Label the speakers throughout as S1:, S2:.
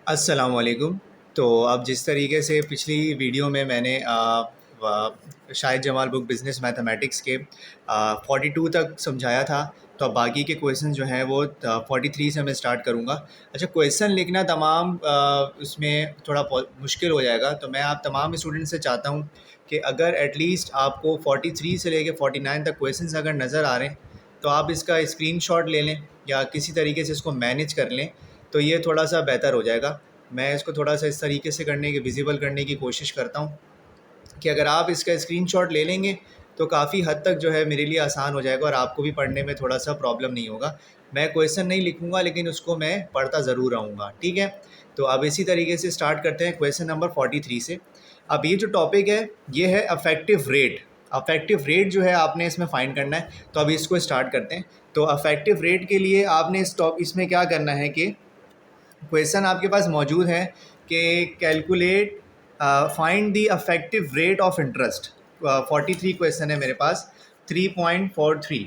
S1: अस्सलाम वालेकुम। तो अब जिस तरीके से पिछली वीडियो में मैंने Shahid Jamal book business mathematics के 42 तक समझाया था, तो अब बाकी के क्वेश्चन जो हैं वो 43 से मैं स्टार्ट करूँगा। अच्छा, क्वेश्चन लिखना तमाम उसमें थोड़ा मुश्किल हो जाएगा, तो मैं आप तमाम स्टूडेंट से चाहता हूँ कि अगर एटलीस्ट आपको 43 से लेके 49 तक क्वेश्चन अगर नज़र आ रहे हैं, तो आप इसका स्क्रीनशॉट ले लें या किसी तरीके से इसको मैनेज कर लें, तो ये थोड़ा सा बेहतर हो जाएगा। मैं इसको थोड़ा सा इस तरीके से करने की विज़िबल करने की कोशिश करता हूँ कि अगर आप इसका स्क्रीनशॉट ले लेंगे तो काफ़ी हद तक जो है मेरे लिए आसान हो जाएगा और आपको भी पढ़ने में थोड़ा सा प्रॉब्लम नहीं होगा। मैं क्वेश्चन नहीं लिखूँगा लेकिन उसको मैं पढ़ता ज़रूर रहूँगा, ठीक है। तो अब इसी तरीके से स्टार्ट करते हैं क्वेश्चन नंबर 43 से। अब ये जो टॉपिक है ये है अफेक्टिव रेट। अफेक्टिव रेट जो है आपने इसमें फाइंड करना है, तो अभी इसको स्टार्ट करते हैं। तो अफेक्टिव रेट के लिए आपने इसमें क्या करना है कि क्वेश्चन आपके पास मौजूद है कि calculate find the effective rate of interest. 43 question है मेरे पास, 3.43,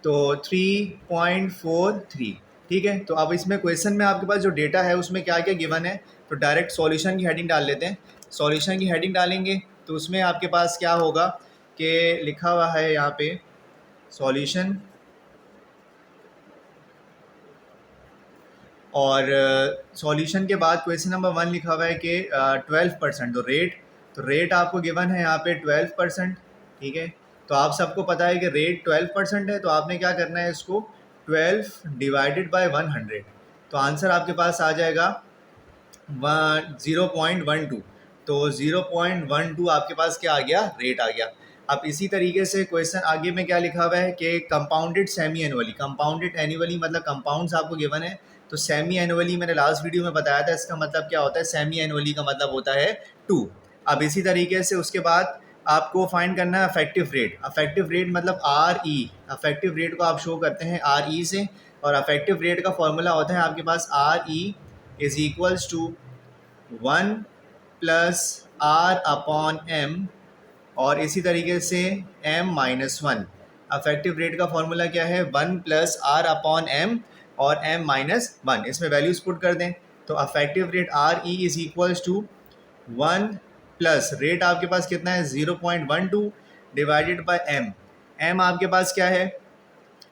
S1: तो 3.43, ठीक है। तो अब इसमें क्वेश्चन में आपके पास जो डेटा है उसमें क्या क्या गिवन है, तो डायरेक्ट सॉल्यूशन की हेडिंग डाल लेते हैं। सॉल्यूशन की हेडिंग डालेंगे तो उसमें आपके पास क्या होगा कि लिखा हुआ है यहाँ पे सॉल्यूशन, और सॉल्यूशन के बाद क्वेश्चन नंबर 1 लिखा हुआ है कि 12%, तो रेट आपको गिवन है यहाँ पे 12%, ठीक है। तो आप सबको पता है कि रेट 12% है, तो आपने क्या करना है, इसको 12 डिवाइडेड बाय 100, तो आंसर आपके पास आ जाएगा 0.12। तो 0.12 आपके पास क्या आ गया, रेट आ गया। अब इसी तरीके से क्वेश्चन आगे में क्या लिखा हुआ है कि compounded semi annually, compounded annually मतलब कंपाउंड्स आपको गिवन है, तो सेमी एनुअली मैंने लास्ट वीडियो में बताया था, इसका मतलब क्या होता है, सेमी एनुअली का मतलब होता है 2। अब इसी तरीके से उसके बाद आपको फाइंड करना है अफेक्टिव रेट। अफेक्टिव रेट मतलब RE, अफेक्टिव रेट को आप शो करते हैं RE से, और अफेक्टिव रेट का फॉर्मूला होता है आपके पास RE is equals to 1 plus R upon M, और इसी तरीके से m-1। अफेक्टिव रेट का फॉर्मूला क्या है, 1 प्लस आर अपॉन एम और m-1, इसमें वैल्यूज पुट कर दें। तो effective rate RE is equals to 1 plus rate आपके पास कितना है 0.12 डिवाइडेड बाय m। m आपके पास क्या है,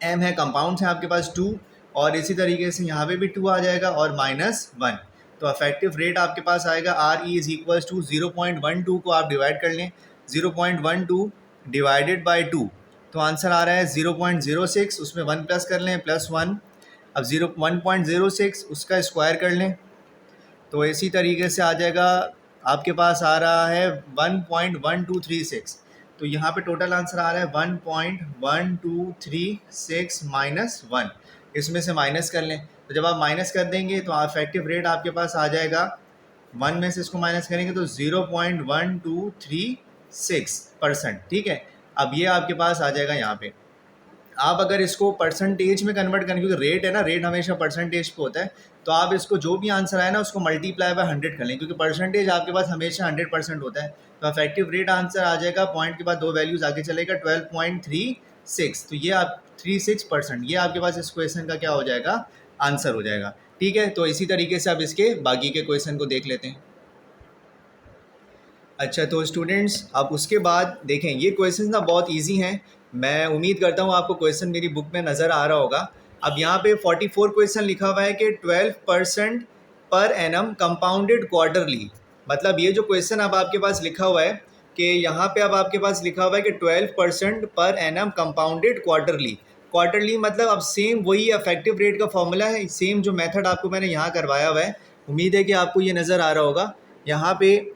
S1: m है कंपाउंड है आपके पास 2, और इसी तरीके से यहाँ पे भी 2 आ जाएगा और -1। तो अफेक्टिव रेट आपके पास आएगा RE इज़ इक्वल्स टू 0.12 को आप डिवाइड कर लें, 0.12 डिवाइडेड बाय 2, तो आंसर आ रहा है 0.06, उसमें 1 प्लस कर लें +1। अब 1.06 उसका स्क्वायर कर लें, तो इसी तरीके से आ जाएगा, आपके पास आ रहा है 1.1236। तो यहाँ पे टोटल आंसर आ रहा है 1.1236 -1, इसमें से माइनस कर लें। तो जब आप माइनस कर देंगे तो इफेक्टिव रेट आपके पास आ जाएगा, 1 में से इसको माइनस करेंगे तो 0.1236%, ठीक है। अब ये आपके पास आ जाएगा यहाँ पे। आप अगर इसको परसेंटेज में कन्वर्ट करें, क्योंकि रेट है ना, रेट हमेशा परसेंटेज पे होता है, तो आप इसको जो भी आंसर आए ना उसको मल्टीप्लाई बाय 100 कर लें, क्योंकि परसेंटेज आपके पास हमेशा 100% होता है। तो इफेक्टिव रेट आंसर आ जाएगा, पॉइंट के बाद 2 वैल्यूज आगे चलेगा, 12.36। तो ये आप 36%, ये आपके पास इस क्वेश्चन का क्या हो जाएगा, आंसर हो जाएगा, ठीक है। तो इसी तरीके से आप इसके बाकी के क्वेश्चन को देख लेते हैं। अच्छा, तो स्टूडेंट्स अब उसके बाद देखें, ये क्वेश्चन ना बहुत इजी हैं। मैं उम्मीद करता हूँ आपको क्वेश्चन मेरी बुक में नज़र आ रहा होगा। अब यहाँ पे 44 क्वेश्चन लिखा हुआ है कि 12% पर एनम कंपाउंडेड क्वार्टरली। मतलब ये जो क्वेश्चन अब आपके पास लिखा हुआ है कि यहाँ पे अब आपके पास लिखा हुआ है कि 12% पर एनम कंपाउंडेड क्वार्टरली। क्वार्टरली मतलब अब सेम वही इफेक्टिव रेट का फॉर्मूला है, सेम जो मेथड आपको मैंने यहाँ करवाया हुआ है। उम्मीद है कि आपको ये नज़र आ रहा होगा। यहाँ पे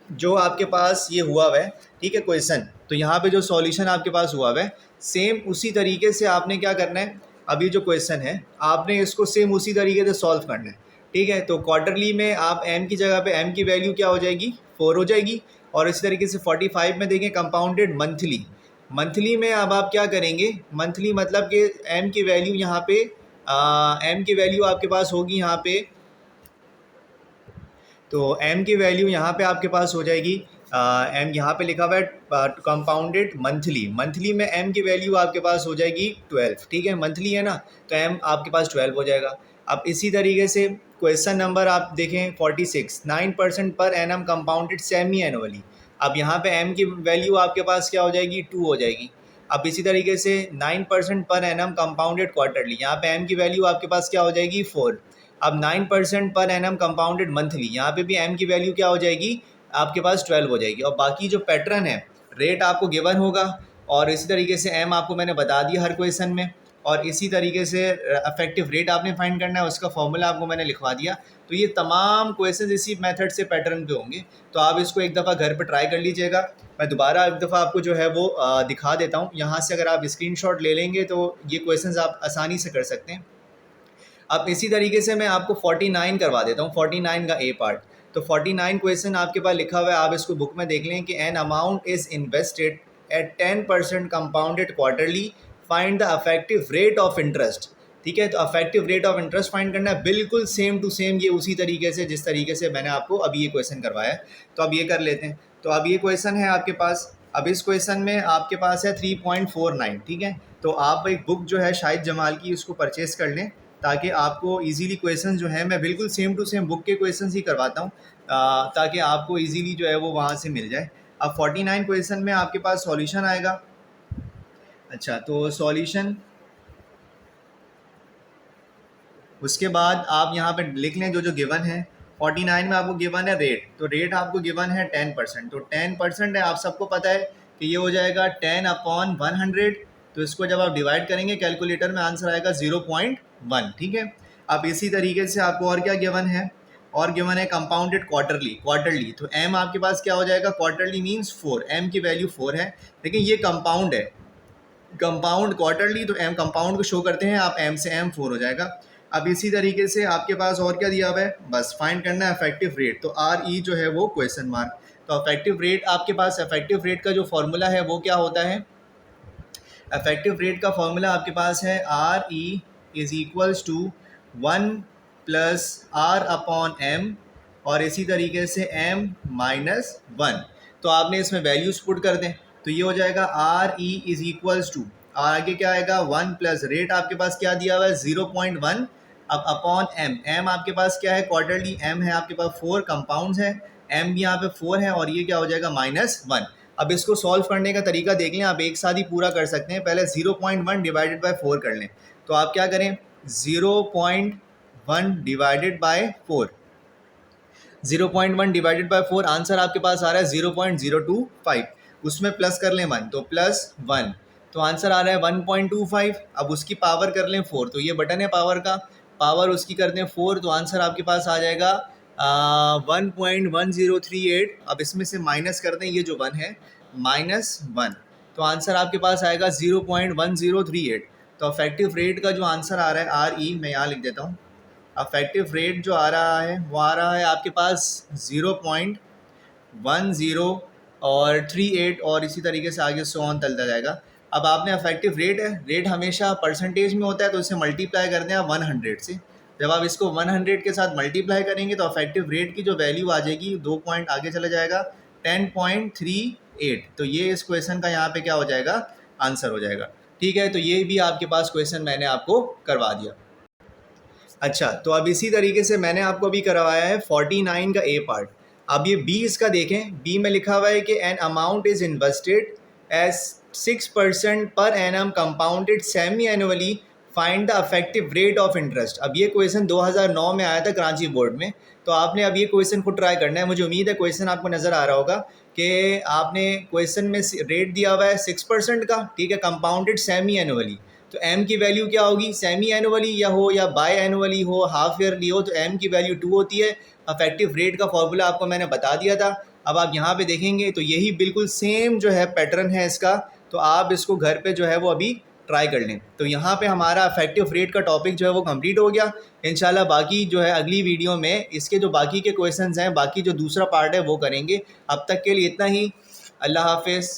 S1: जो आपके पास ये हुआ हुआ है, ठीक है, क्वेश्चन, तो यहाँ पे जो सॉल्यूशन आपके पास हुआ हुआ है, सेम उसी तरीके से आपने क्या करना है, अभी जो क्वेश्चन है आपने इसको सेम उसी तरीके से सॉल्व करना है, ठीक है। तो क्वार्टरली में आप m की जगह पे m की वैल्यू क्या हो जाएगी, 4 हो जाएगी। और इसी तरीके से 45 में देखें कंपाउंडेड मंथली। मंथली में अब आप क्या करेंगे, मंथली मतलब कि m की वैल्यू यहाँ पे m की वैल्यू आपके पास होगी यहाँ पे, तो m की वैल्यू यहाँ पे आपके पास हो जाएगी, m यहाँ पे लिखा हुआ है कंपाउंडेड मंथली। मंथली में m की वैल्यू आपके पास हो जाएगी 12, ठीक है, मंथली है ना, तो m आपके पास 12 हो जाएगा। अब इसी तरीके से क्वेश्चन नंबर आप देखें 46, 9% पर एनम कंपाउंडेड सेमी एनुअली। अब यहाँ पे एम की वैल्यू आपके पास क्या हो जाएगी, 2 हो जाएगी। अब इसी तरीके से 9% पर एनम कंपाउंडेड क्वार्टरली, यहाँ पे एम की वैल्यू आपके पास क्या हो जाएगी, 4। अब 9% पर एनम कंपाउंडेड मंथली, यहाँ पे भी एम की वैल्यू क्या हो जाएगी आपके पास, 12 हो जाएगी। और बाकी जो पैटर्न है, रेट आपको गिवन होगा और इसी तरीके से एम आपको मैंने बता दिया हर क्वेश्चन में, और इसी तरीके से इफेक्टिव रेट आपने फाइंड करना है, उसका फॉर्मूला आपको मैंने लिखवा दिया। तो ये तमाम क्वेश्चंस इसी मेथड से पैटर्न पे होंगे। तो आप इसको एक दफ़ा घर पे ट्राई कर लीजिएगा। मैं दोबारा एक दफ़ा आपको जो है वो दिखा देता हूँ। यहाँ से अगर आप स्क्रीनशॉट ले लेंगे तो ये क्वेश्चंस आप आसानी से कर सकते हैं। अब इसी तरीके से मैं आपको 49 करवा देता हूँ, 49 का ए पार्ट। तो 49 क्वेश्चन आपके पास लिखा हुआ है, आप इसको बुक में देख लें कि an amount is invested at 10% compounded quarterly, find the effective rate of interest. ठीक है, तो effective rate of interest find करना है, बिल्कुल सेम टू सेम ये उसी तरीके से जिस तरीके से मैंने आपको अभी ये क्वेश्चन करवाया है। तो अब ये कर लेते हैं। तो अब ये क्वेश्चन है आपके पास, अब इस क्वेश्चन में आपके पास है 3.49। ठीक है, तो आप एक बुक जो है शाहिद जमाल की, उसको परचेज़ कर लें ताकि आपको इजीली क्वेश्चन जो है, मैं बिल्कुल सेम टू सेम बुक के क्वेश्चन ही करवाता हूँ ताकि आपको इजीली जो है वो वहाँ से मिल जाए। अब 49 क्वेश्चन में आपके पास सॉल्यूशन आएगा। अच्छा, तो सॉल्यूशन उसके बाद आप यहाँ पे लिख लें जो जो गिवन है। 49 में आपको गिवन है रेट, तो रेट आपको गिवन है 10%। तो 10% है, आप सबको पता है कि ये हो जाएगा 10/100। तो इसको जब आप डिवाइड करेंगे कैलकुलेटर में आंसर आएगा 0.1। ठीक है, अब इसी तरीके से आपको और क्या गिवन है, और गिवन है कंपाउंडेड क्वार्टरली। तो एम आपके पास क्या हो जाएगा, क्वार्टरली मीन्स 4, एम की वैल्यू 4 है, लेकिन ये कंपाउंड है, कंपाउंड क्वार्टरली, तो एम कंपाउंड को शो करते हैं आप, एम से एम 4 हो जाएगा। अब इसी तरीके से आपके पास और क्या दिया हुआ है, बस फाइंड करना है इफेक्टिव रेट। तो आर ई जो है वो क्वेश्चन मार्क। तो इफेक्टिव रेट आपके पास, इफेक्टिव रेट का जो फॉर्मूला है वो क्या होता है, इफेक्टिव रेट का फॉर्मूला आपके पास है R E is equals to 1 plus R upon M, और इसी तरीके से m माइनस 1। तो आपने इसमें वैल्यूज पुट कर दें, तो ये हो जाएगा R E is equals to, आगे क्या आएगा 1 प्लस रेट आपके पास क्या दिया हुआ है 0.1, अब अपॉन m आपके पास क्या है, क्वार्टरली m है आपके पास 4, कंपाउंड्स है, m भी यहाँ पे 4 है, और ये क्या हो जाएगा -1। अब इसको सॉल्व करने का तरीका देख लें, आप एक साथ ही पूरा कर सकते हैं। पहले 0.1 डिवाइडेड बाय 4 कर लें। तो आप क्या करें, 0.1 divided by 4, 0.1 divided by 4, answer आपके पास आ रहा है 0.025। उसमें प्लस कर लें 1, तो +1, तो आंसर आ रहा है 1.25। अब उसकी पावर कर लें 4, तो ये बटन है पावर का, पावर उसकी कर दें 4, तो आंसर आपके पास आ जाएगा 1.1038। अब इसमें से माइनस कर दें ये जो 1 है, -1, तो आंसर आपके पास आएगा 0.1038। तो अफेक्टिव रेट का जो आंसर आ रहा है आर ई, मैं यहाँ लिख देता हूँ, अफेक्टिव रेट जो आ रहा है वो आ रहा है आपके पास 0.1038, और इसी तरीके से आगे सो ऑन चलता जाएगा। अब आपने अफेक्टिव रेट है, रेट हमेशा परसेंटेज में होता है, तो इसे मल्टीप्लाई कर दें आप 100 से। जब आप इसको 100 के साथ मल्टीप्लाई करेंगे तो अफेक्टिव रेट की जो वैल्यू आ जाएगी 2 पॉइंट आगे चला जाएगा, 10.38। तो ये इस क्वेश्चन का यहाँ पे क्या हो जाएगा, आंसर हो जाएगा। ठीक है, तो ये भी आपके पास क्वेश्चन मैंने आपको करवा दिया। अच्छा, तो अब इसी तरीके से मैंने आपको अभी करवाया है 49 का ए पार्ट। अब ये बी इसका देखें, बी में लिखा हुआ है कि an amount is invested as 6% पर annum compounded semi annually, find the effective rate of interest. अब ये क्वेश्चन 2009 में आया था कराची बोर्ड में, तो आपने अब ये क्वेश्चन को ट्राई करना है। मुझे उम्मीद है क्वेश्चन आपको नज़र आ रहा होगा कि आपने क्वेश्चन में रेट दिया हुआ है 6% का, ठीक है, कंपाउंडेड सेमी एनुअली। तो m की वैल्यू क्या होगी, सेमी एनुअली या हो या बाय एनुअली हो, हाफ ईयरली हो, तो m की वैल्यू 2 होती है। अफेक्टिव रेट का फॉर्मूला आपको मैंने बता दिया था। अब आप यहाँ पे देखेंगे तो यही बिल्कुल सेम जो है पैटर्न है इसका, तो आप इसको घर पे जो है वो अभी ट्राई कर लें। तो यहाँ पे हमारा अफेक्टिव रेट का टॉपिक जो है वो कंप्लीट हो गया। इंशाल्लाह बाकी जो है अगली वीडियो में इसके जो बाकी के क्वेश्चंस हैं, बाकी जो दूसरा पार्ट है वो करेंगे। अब तक के लिए इतना ही। अल्लाह हाफिज़।